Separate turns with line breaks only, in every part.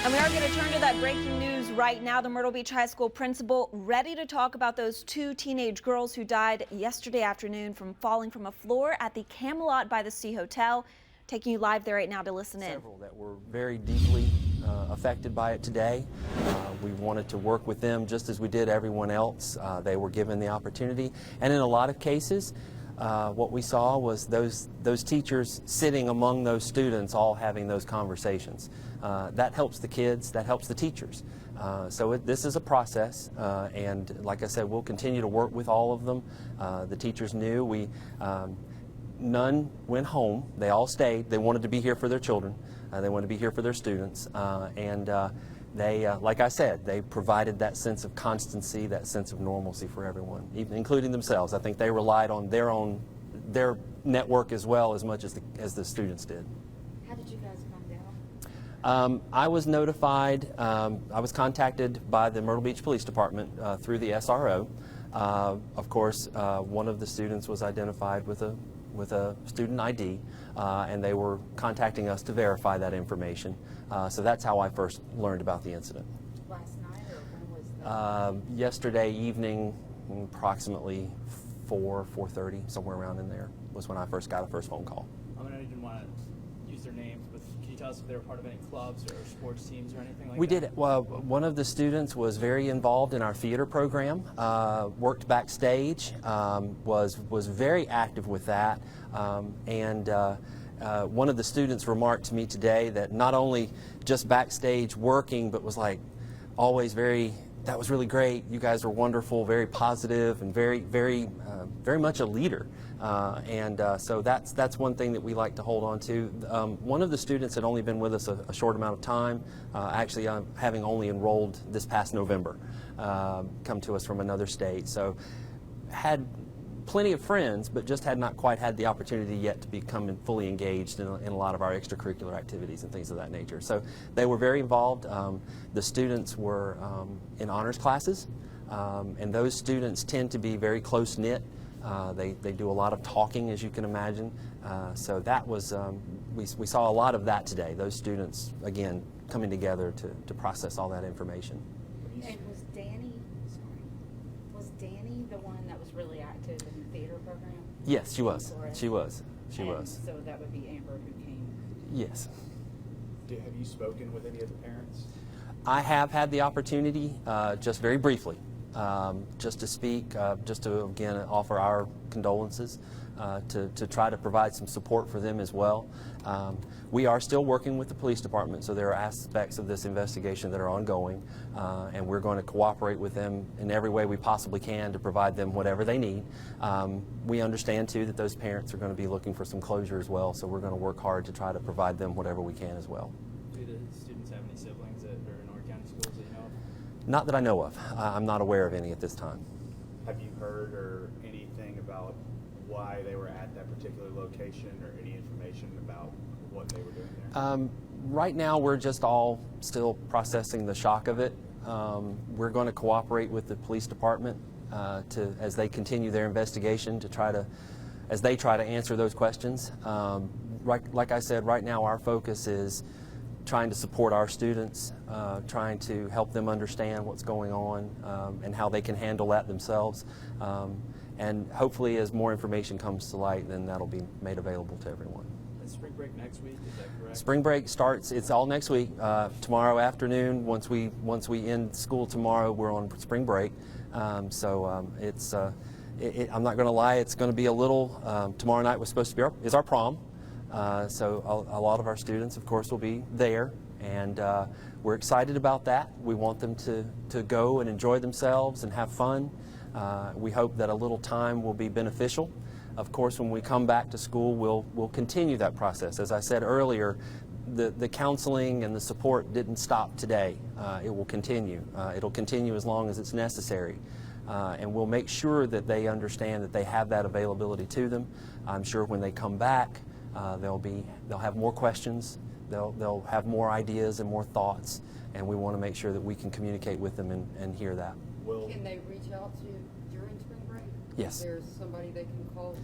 And we are going to turn to that breaking news right now. The Myrtle Beach High School principal ready to talk about those two teenage girls who died yesterday afternoon from falling from a floor at the Camelot by the Sea Hotel. Taking you live there right now to listen in.
Several that were very deeply affected by it today. We wanted to work with them just as we did everyone else. They were given the opportunity, and in a lot of cases, what we saw was those teachers sitting among those students, all having those conversations. That helps the kids, that helps the teachers. So this is a process, and like I said, we'll continue to work with all of them. The teachers knew none went home. They all stayed. They wanted to be here for their children. They wanted to be here for their students. They, like I said, they provided that sense of constancy, that sense of normalcy for everyone, even including themselves. I think they relied on their network as well as much as the students did.
How did you guys find out?
I was notified. I was contacted by the Myrtle Beach Police Department through the SRO. Of course, one of the students was identified with a student ID, and they were contacting us to verify that information. So that's how I first learned about the incident.
Last night, or when was that?
Yesterday evening, approximately 4:30, somewhere around in there, was when I first got a first phone call.
I mean, I didn't want to use their names, but can you tell us if they were part of any clubs or sports teams or anything like that?
We did. Well, one of the students was very involved in our theater program, worked backstage, was very active with that, one of the students remarked to me today that not only just backstage working, but was like always that was really great. You guys are wonderful, very positive, and very much a leader. So that's one thing that we like to hold on to. One of the students had only been with us a short amount of time, actually having only enrolled this past November, come to us from another state. So had plenty of friends, but just had not quite had the opportunity yet to become fully engaged in a lot of our extracurricular activities and things of that nature. So they were very involved. The students were in honors classes, and those students tend to be very close-knit. They do a lot of talking, as you can imagine. So that was, we saw a lot of that today. Those students, again, coming together to process all that information.
And was Danny the one that was really active in the theater program?
Yes, she was. She was.
So that would be Amber who came?
Yes.
Have you spoken with any of the parents?
I have had the opportunity, just very briefly, just to speak, just to again offer our condolences, to try to provide some support for them as well. We are still working with the police department, so there are aspects of this investigation that are ongoing, and we're going to cooperate with them in every way we possibly can to provide them whatever they need. We understand too that those parents are going to be looking for some closure as well, so we're going to work hard to try to provide them whatever we can as well.
Do the students have any siblings that are in our county schools that you know of?
Not that I know of. I'm not aware of any at this time.
Have you heard or anything about why they were at that particular location, or any information about what they were doing there?
Right now, we're just all still processing the shock of it. We're going to cooperate with the police department as they continue their investigation as they try to answer those questions. Like I said, right now our focus is trying to support our students, trying to help them understand what's going on and how they can handle that themselves. And hopefully as more information comes to light, then that'll be made available to everyone.
Is spring break next week, is that correct?
Spring break starts, it's all next week. Tomorrow afternoon, once we end school tomorrow, we're on spring break. I'm not going to lie, it's going to be a little, tomorrow night was supposed to be our prom. So a lot of our students, of course, will be there, and we're excited about that. We want them to go and enjoy themselves and have fun. We hope that a little time will be beneficial. Of course, when we come back to school, we'll continue that process. As I said earlier, the counseling and the support didn't stop today. It will continue. It'll continue as long as it's necessary. And we'll make sure that they understand that they have that availability to them. I'm sure when they come back, they'll have more questions, they'll have more ideas and more thoughts, and we want to make sure that we can communicate with them and hear that.
Can they reach out to you during spring break?
Yes.
Is there somebody they can call?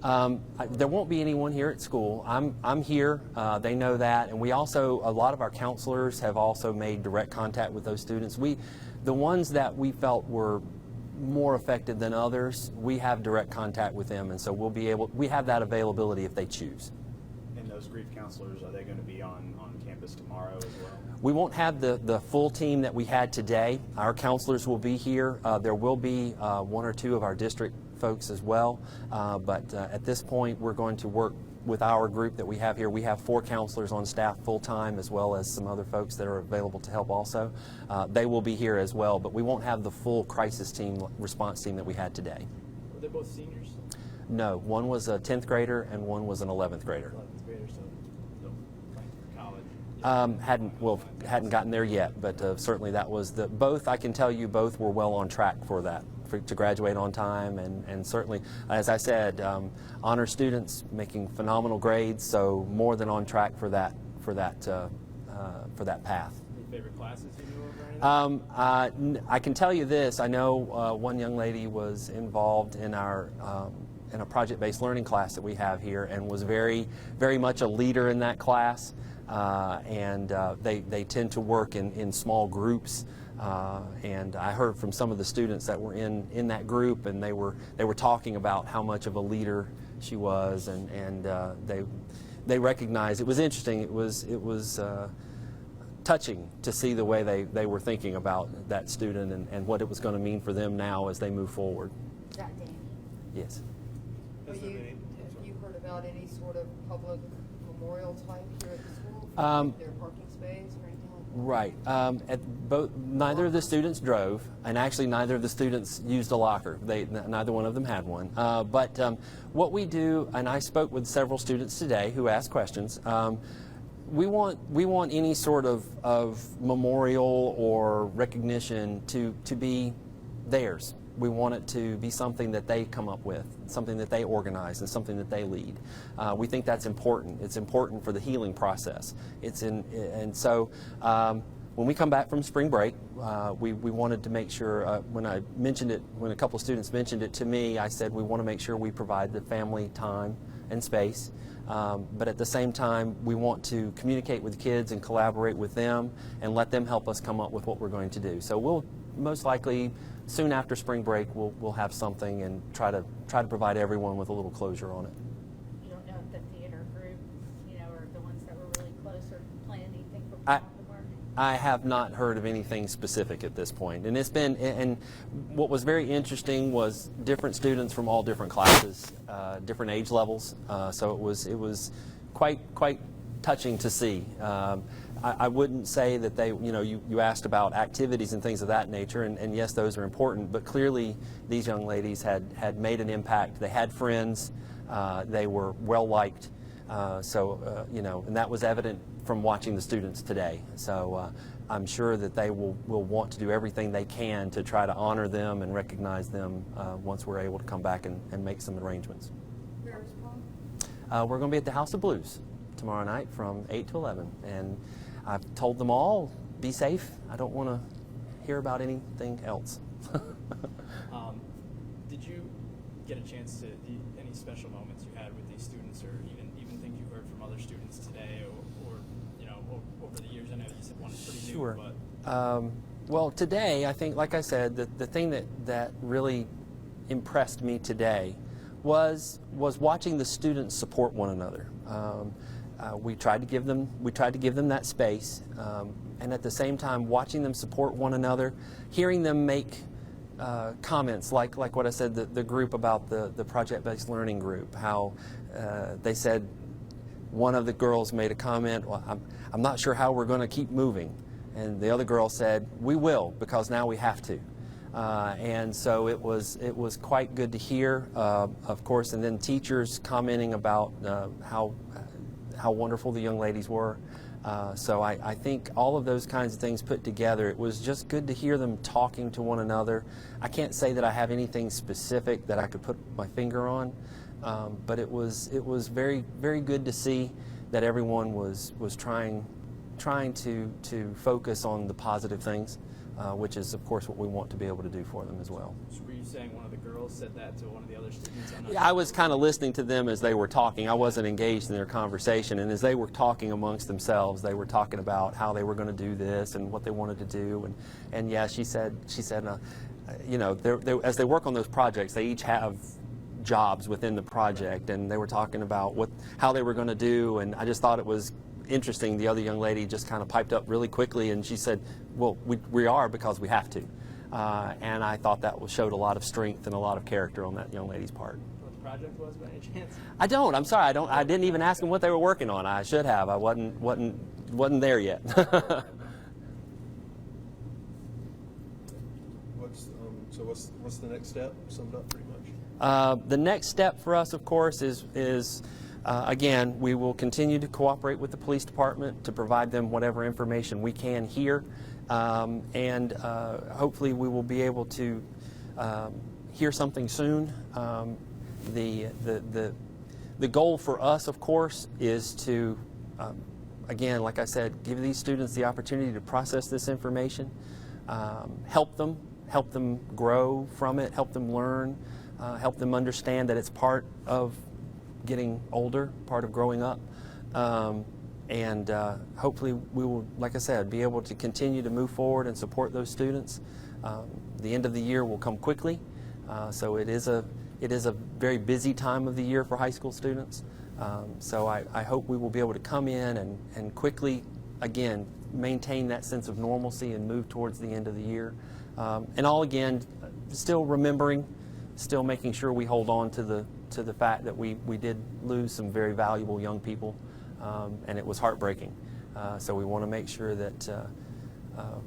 There won't be anyone here at school. I'm here. They know that, and we also, a lot of our counselors have also made direct contact with those students. The ones that we felt were more affected than others, we have direct contact with them, and so we have that availability if they choose.
And those grief counselors, are they going to be on campus tomorrow as well?
We won't have the full team that we had today. Our counselors will be here. There will be one or two of our district folks as well, but at this point we're going to work with our group that we have here. We have 4 counselors on staff full-time, as well as some other folks that are available to help also. They will be here as well, but we won't have the full crisis team, response team that we had today.
Were they both seniors?
No, one was a 10th grader and one was an 11th grader.
11th graders, so still planning for college.
Hadn't gotten there yet, but certainly that was both. I can tell you both were well on track for that, to graduate on time, and certainly, as I said, honor students making phenomenal grades, so more than on track for that path.
Any favorite classes you knew of or anything?
I can tell you this. I know one young lady was involved in our in a project-based learning class that we have here, and was very, very much a leader in that class. They tend to work in small groups. And I heard from some of the students that were in that group, and they were talking about how much of a leader she was, and they recognized. It was interesting. It was touching to see the way they were thinking about that student and what it was going to mean for them now as they move forward.
Is that Danny?
Yes.
Have you heard about any sort of public memorial type here at the school? Their parking space or anything like that?
Right. Neither of the students drove, and actually neither of the students used a locker. Neither one of them had one. But what we do, and I spoke with several students today who asked questions. We want any sort of memorial or recognition to be theirs. We want it to be something that they come up with, something that they organize, and something that they lead. We think that's important. It's important for the healing process. So when we come back from spring break, we wanted to make sure, when a couple of students mentioned it to me, I said we want to make sure we provide the family time and space. But at the same time, we want to communicate with kids and collaborate with them and let them help us come up with what we're going to do. So we'll most likely, soon after spring break, we'll have something and try to provide everyone with a little closure on it.
You don't know if the theater group, or the ones that were really close, are planning anything for beyond the work?
I have not heard of anything specific at this point. And and what was very interesting was different students from all different classes, different age levels. So it was quite touching to see. I wouldn't say that you asked about activities and things of that nature, and yes, those are important, but clearly these young ladies had made an impact. They had friends, they were well liked, and that was evident from watching the students today. So I'm sure that they will want to do everything they can to try to honor them and recognize them once we're able to come back and make some arrangements.
Where is prom?
We're going to be at the House of Blues tomorrow night from 8 to 11, and I've told them all, be safe. I don't want to hear about anything else.
Did you get a chance to any special moments you had with these students, or even things you heard from other students today, or over the years? I know you said one is pretty
Sure.
new, but
Well, today, I think, like I said, the thing that really impressed me today was watching the students support one another. We tried to give them that space, and at the same time watching them support one another, hearing them make comments like what I said, the group about the project-based learning group, how they said, one of the girls made a comment, well, I'm not sure how we're going to keep moving, and the other girl said, we will, because now we have to. And so it was quite good to hear, of course, and then teachers commenting about how wonderful the young ladies were. So I think all of those kinds of things put together, it was just good to hear them talking to one another. I can't say that I have anything specific that I could put my finger on, but it was very, very good to see that everyone was trying to focus on the positive things which is, of course, what we want to be able to do for them as well.
So were you saying one of the girls said that to one of the other students?
Yeah, I was kind of listening to them as they were talking. I wasn't engaged in their conversation, and as they were talking amongst themselves, they were talking about how they were going to do this and what they wanted to do. And yeah, she said, you know, as they work on those projects, they each have jobs within the project, and they were talking about how they were going to do. And I just thought it was interesting. The other young lady just kind of piped up really quickly, and she said, well, we are because we have to. And I thought that showed a lot of strength and a lot of character on that young lady's part.
What the project was, by any chance?
I don't. I'm sorry. I didn't even ask them what they were working on. I should have. I wasn't there yet.
What's the next step? Summed up pretty much.
The next step for us, of course, is again, we will continue to cooperate with the police department to provide them whatever information we can here, and hopefully we will be able to hear something soon. The goal for us, of course, is to again, like I said, give these students the opportunity to process this information, help them grow from it, help them learn, help them understand that it's part of getting older, part of growing up, and hopefully we will, like I said, be able to continue to move forward and support those students. The end of the year will come quickly, so it is a very busy time of the year for high school students. So I hope we will be able to come in and quickly, again, maintain that sense of normalcy and move towards the end of the year. And all, again, still remembering, still making sure we hold on to the fact that we did lose some very valuable young people, and it was heartbreaking. So we want to make sure that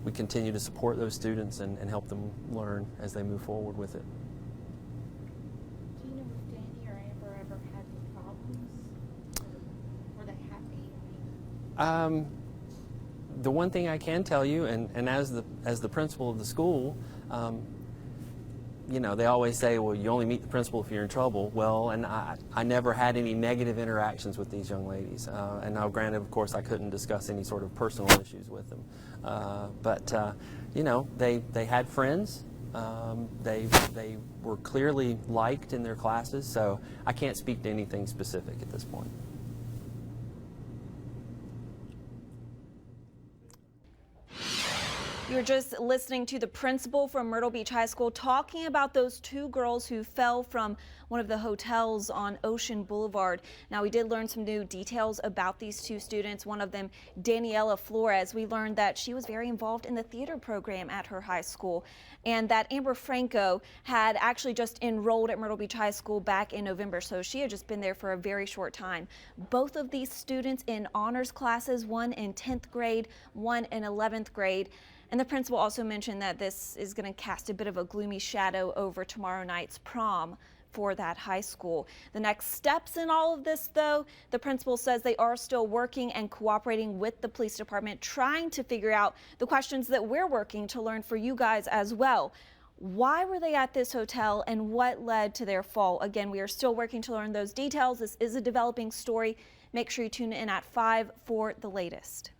we continue to support those students and help them learn as they move forward with it.
Do you know if Danny or Amber ever had any problems? Or were they happy?
The one thing I can tell you, and as the principal of the school, you know, they always say, well, you only meet the principal if you're in trouble. Well, and I never had any negative interactions with these young ladies. And now, granted, of course, I couldn't discuss any sort of personal issues with them. But you know, they had friends. They were clearly liked in their classes. So I can't speak to anything specific at this point.
You're just listening to the principal from Myrtle Beach High School talking about those two girls who fell from one of the hotels on Ocean Boulevard. Now, we did learn some new details about these two students. One of them, Daniela Flores, we learned that she was very involved in the theater program at her high school, and that Amber Franco had actually just enrolled at Myrtle Beach High School back in November, so she had just been there for a very short time. Both of these students in honors classes, one in 10th grade, one in 11th grade. And the principal also mentioned that this is going to cast a bit of a gloomy shadow over tomorrow night's prom for that high school. The next steps in all of this, though, the principal says they are still working and cooperating with the police department, trying to figure out the questions that we're working to learn for you guys as well. Why were they at this hotel and what led to their fall? Again, we are still working to learn those details. This is a developing story. Make sure you tune in at 5 for the latest.